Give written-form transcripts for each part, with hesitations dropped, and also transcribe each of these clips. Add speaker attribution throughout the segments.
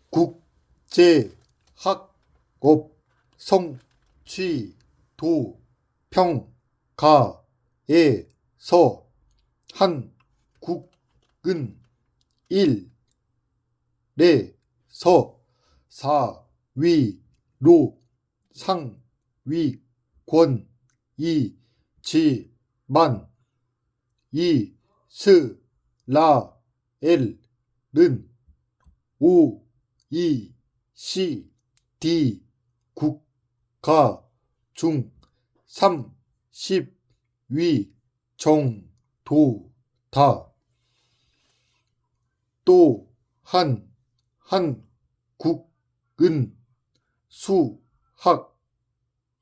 Speaker 1: 국제학업 성취도 평가에서 한국은 1에서 4위로 상위권이지만 이스라엘은 OECD 국가 중 30위 정도다. 또한 한국은 수학,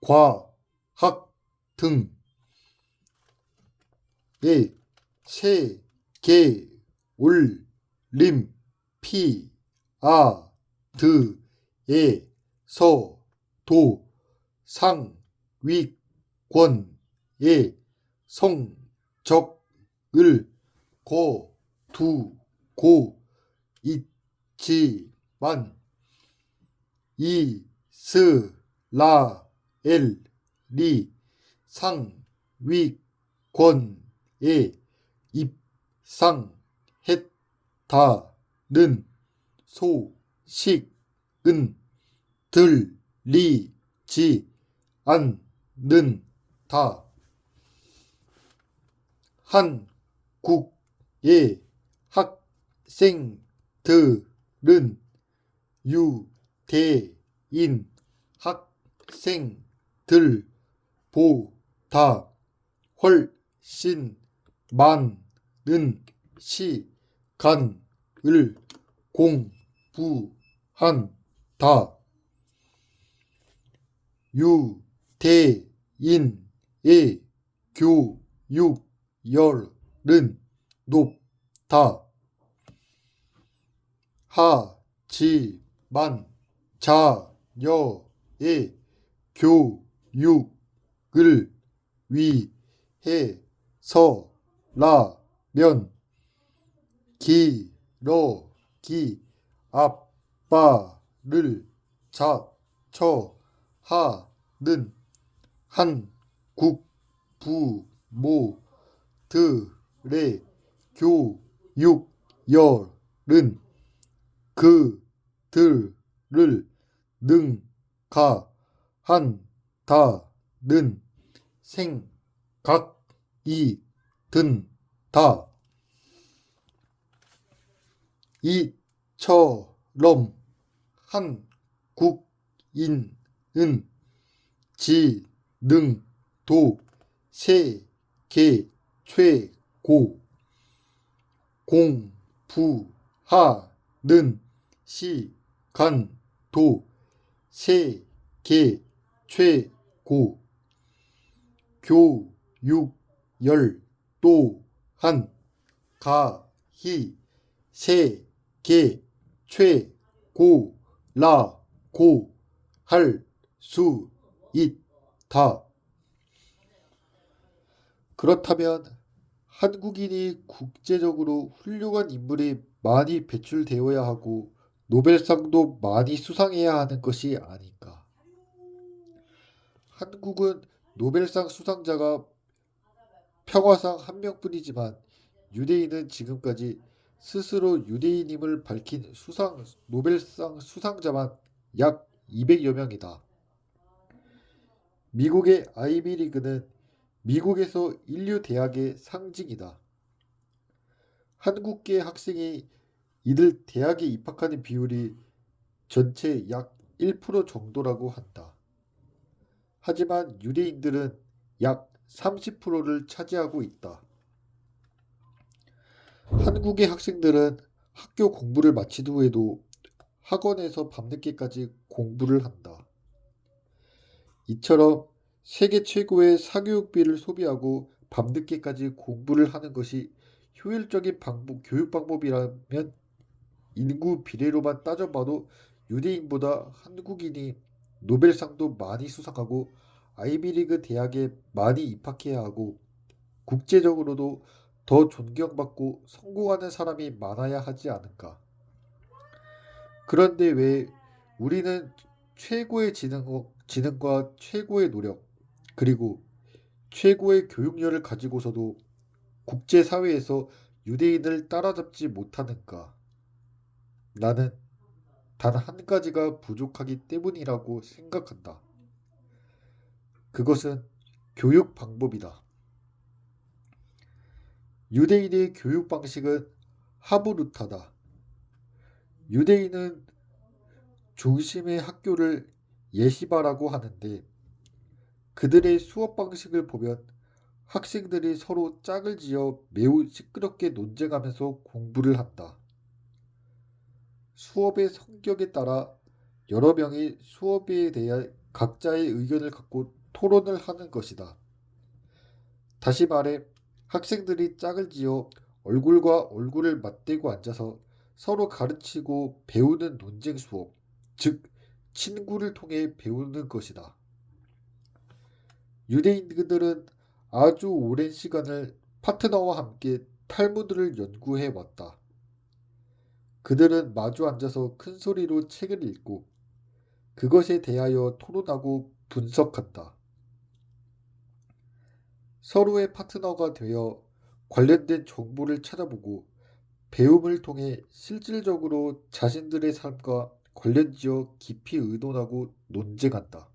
Speaker 1: 과학 등의 세계 올림피아드에서도 상위권의 성적을 거두고 있지만 이스라엘이 상위권에 입상했다는 소식은 들리지 않는다. 한국의 학생들은 유대인 학생들보다 훨씬 많은 시간을 공부한다. 유대인의 교육열은 높다. 하지만 자녀의 교육을 위해서라면 기러기 아빠를 자처하는 한국 부모들의 교육열은 그들을 능가한다는 생각이 든다. 이처럼 한국인은 지능도 세계 최고, 공부하는 시간도 세계 최고, 교육열 또한 가히 세계 최고라고 할 수 있다. 그렇다면 한국인이 국제적으로 훌륭한 인물이 많이 배출되어야 하고 노벨상도 많이 수상해야 하는 것이 아닌가. 한국은 노벨상 수상자가 평화상 한 명뿐이지만 유대인은 지금까지 스스로 유대인임을 밝힌 노벨상 수상자만 약 200여 명이다. 미국의 아이비리그는 미국에서 인류 대학의 상징이다. 한국계 학생이 이들 대학에 입학하는 비율이 전체 약 1% 정도라고 한다. 하지만 유대인들은 약 30%를 차지하고 있다. 한국의 학생들은 학교 공부를 마친 후에도 학원에서 밤늦게까지 공부를 한다. 이처럼 세계 최고의 사교육비를 소비하고 밤늦게까지 공부를 하는 것이 효율적인 교육 방법이라면 인구 비례로만 따져봐도 유대인보다 한국인이 노벨상도 많이 수상하고 아이비리그 대학에 많이 입학해야 하고 국제적으로도 더 존경받고 성공하는 사람이 많아야 하지 않은가. 그런데 왜 우리는 최고의 지능과 최고의 노력, 그리고 최고의 교육열을 가지고서도 국제사회에서 유대인을 따라잡지 못하는가? 나는 단 한 가지가 부족하기 때문이라고 생각한다. 그것은 교육 방법이다. 유대인의 교육 방식은 하브루타다. 유대인은 중심의 학교를 예시바라고 하는데 그들의 수업 방식을 보면 학생들이 서로 짝을 지어 매우 시끄럽게 논쟁하면서 공부를 한다. 수업의 성격에 따라 여러 명이 수업에 대해 각자의 의견을 갖고 토론을 하는 것이다. 다시 말해 학생들이 짝을 지어 얼굴과 얼굴을 맞대고 앉아서 서로 가르치고 배우는 논쟁 수업, 즉 친구를 통해 배우는 것이다. 유대인들은 아주 오랜 시간을 파트너와 함께 탈무드를 연구해 왔다. 그들은 마주 앉아서 큰 소리로 책을 읽고 그것에 대하여 토론하고 분석한다. 서로의 파트너가 되어 관련된 정보를 찾아보고 배움을 통해 실질적으로 자신들의 삶과 관련지어 깊이 의논하고 논쟁한다.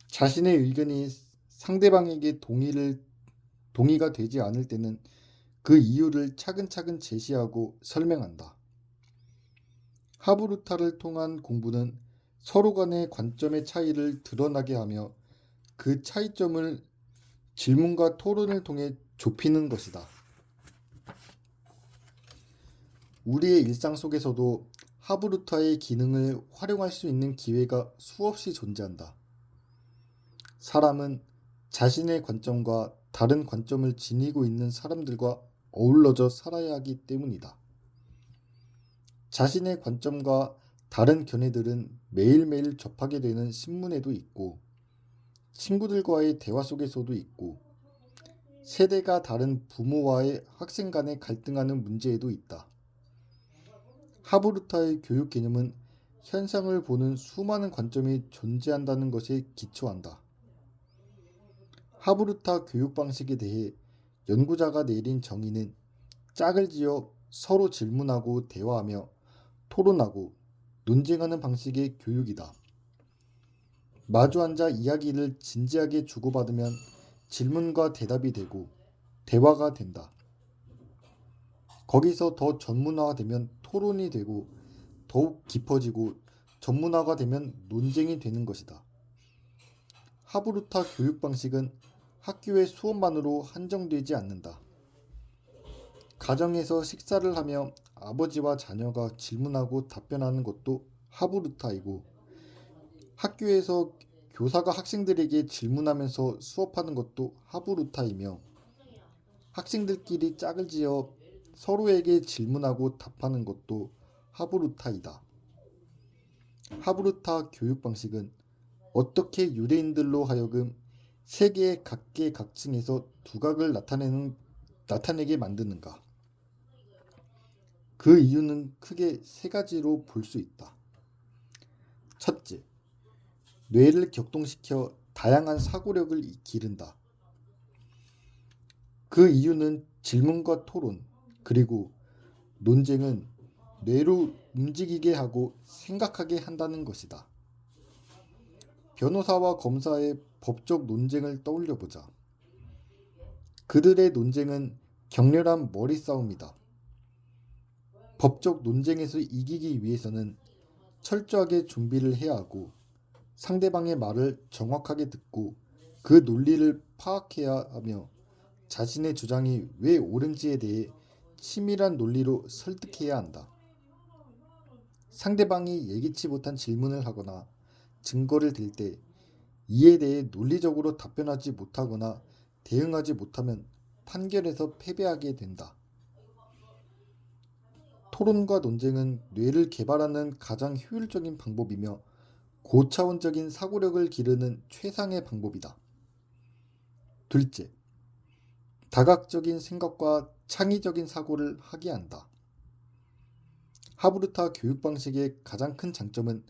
Speaker 1: 자신의 의견이 상대방에게 동의가 되지 않을 때는 그 이유를 차근차근 제시하고 설명한다. 하브루타를 통한 공부는 서로 간의 관점의 차이를 드러나게 하며 그 차이점을 질문과 토론을 통해 좁히는 것이다. 우리의 일상 속에서도 하브루타의 기능을 활용할 수 있는 기회가 수없이 존재한다. 사람은 자신의 관점과 다른 관점을 지니고 있는 사람들과 어우러져 살아야 하기 때문이다. 자신의 관점과 다른 견해들은 매일매일 접하게 되는 신문에도 있고 친구들과의 대화 속에서도 있고 세대가 다른 부모와의 학생 간에 갈등하는 문제에도 있다. 하브루타의 교육 개념은 현상을 보는 수많은 관점이 존재한다는 것에 기초한다. 하브루타 교육 방식에 대해 연구자가 내린 정의는 짝을 지어 서로 질문하고 대화하며 토론하고 논쟁하는 방식의 교육이다. 마주 앉아 이야기를 진지하게 주고받으면 질문과 대답이 되고 대화가 된다. 거기서 더 전문화되면 토론이 되고 더욱 깊어지고 전문화가 되면 논쟁이 되는 것이다. 하브루타 교육 방식은 학교의 수업만으로 한정되지 않는다. 가정에서 식사를 하며 아버지와 자녀가 질문하고 답변하는 것도 하브루타이고 학교에서 교사가 학생들에게 질문하면서 수업하는 것도 하브루타이며 학생들끼리 짝을 지어 서로에게 질문하고 답하는 것도 하브루타이다. 하브루타 교육 방식은 어떻게 유대인들로 하여금 세계의 각계각층에서 두각을 나타내게 만드는가? 그 이유는 크게 세 가지로 볼 수 있다. 첫째, 뇌를 격동시켜 다양한 사고력을 기른다. 그 이유는 질문과 토론, 그리고 논쟁은 뇌로 움직이게 하고 생각하게 한다는 것이다. 변호사와 검사의 법적 논쟁을 떠올려 보자. 그들의 논쟁은 격렬한 머리싸움이다. 법적 논쟁에서 이기기 위해서는 철저하게 준비를 해야 하고 상대방의 말을 정확하게 듣고 그 논리를 파악해야 하며 자신의 주장이 왜 옳은지에 대해 치밀한 논리로 설득해야 한다. 상대방이 예기치 못한 질문을 하거나 증거를 들 때 이에 대해 논리적으로 답변하지 못하거나 대응하지 못하면 판결에서 패배하게 된다. 토론과 논쟁은 뇌를 개발하는 가장 효율적인 방법이며 고차원적인 사고력을 기르는 최상의 방법이다. 둘째, 다각적인 생각과 창의적인 사고를 하게 한다. 하브루타 교육 방식의 가장 큰 장점은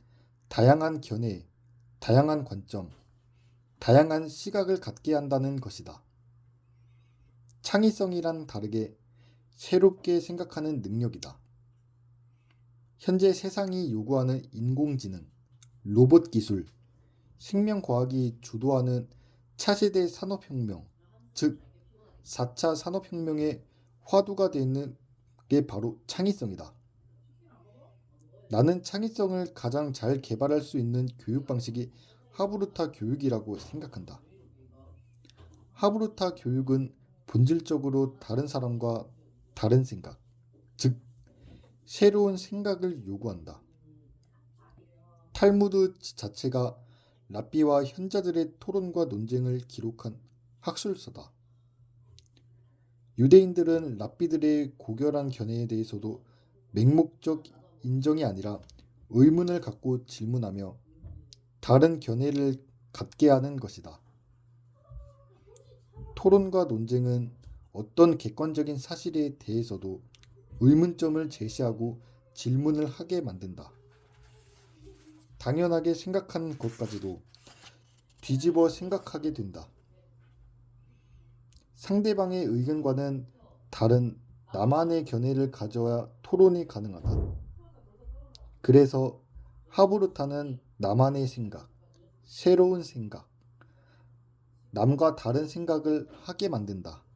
Speaker 1: 다양한 견해, 다양한 관점, 다양한 시각을 갖게 한다는 것이다. 창의성이란 다르게 새롭게 생각하는 능력이다. 현재 세상이 요구하는 인공지능, 로봇 기술, 생명과학이 주도하는 차세대 산업혁명, 즉 4차 산업혁명의 화두가 되는 게 바로 창의성이다. 나는 창의성을 가장 잘 개발할 수 있는 교육 방식이 하브루타 교육이라고 생각한다. 하브루타 교육은 본질적으로 다른 사람과 다른 생각, 즉 새로운 생각을 요구한다. 탈무드 자체가 랍비와 현자들의 토론과 논쟁을 기록한 학술서다. 유대인들은 랍비들의 고결한 견해에 대해서도 맹목적 인정이 아니라 의문을 갖고 질문하며 다른 견해를 갖게 하는 것이다. 토론과 논쟁은 어떤 객관적인 사실에 대해서도 의문점을 제시하고 질문을 하게 만든다. 당연하게 생각한 것까지도 뒤집어 생각하게 된다. 상대방의 의견과는 다른 나만의 견해를 가져야 토론이 가능하다. 그래서 하브루타는 나만의 생각, 새로운 생각, 남과 다른 생각을 하게 만든다.